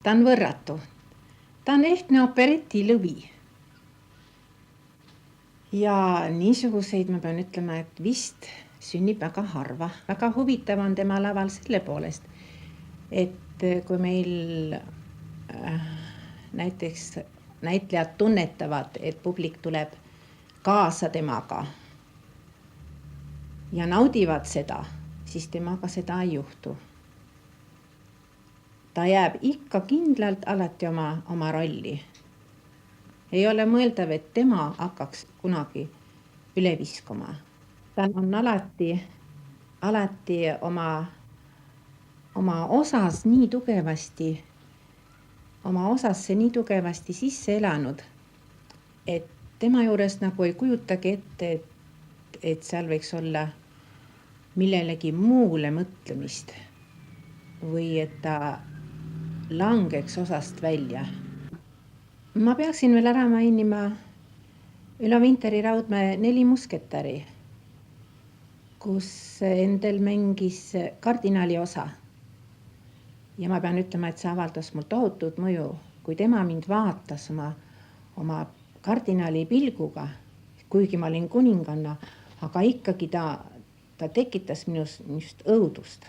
Ta on võrratu. Ta on ehtne operetilõvi. Ja niisuguseid ma pean ütlema, et vist sünnib väga harva. Väga huvitav on tema laval selle poolest, et kui meil näiteks näitlejad tunnetavad, et publik tuleb kaasa temaga ja naudivad seda, siis temaga seda ei juhtu. Ta jääb ikka kindlalt alati oma rolli. Ei ole mõeldav, et tema hakkaks kunagi üle viskuma. Ta on alati oma osasse nii tugevasti sisse elanud, et tema juures nagu ei kujutagi ette, et seal võiks olla millelegi muule mõtlemist või et ta langeks osast välja. Ma peaksin veel ära mainima Ülo Vinteri Raudmäe 4 musketäri, kus Endel mängis kardinali osa. Ja ma pean ütlema, et see avaldas mul tohutut mõju, kui tema mind vaatas oma kardinali pilguga, kuigi ma olin kuninganna, aga ikkagi ta tekitas minust õudust.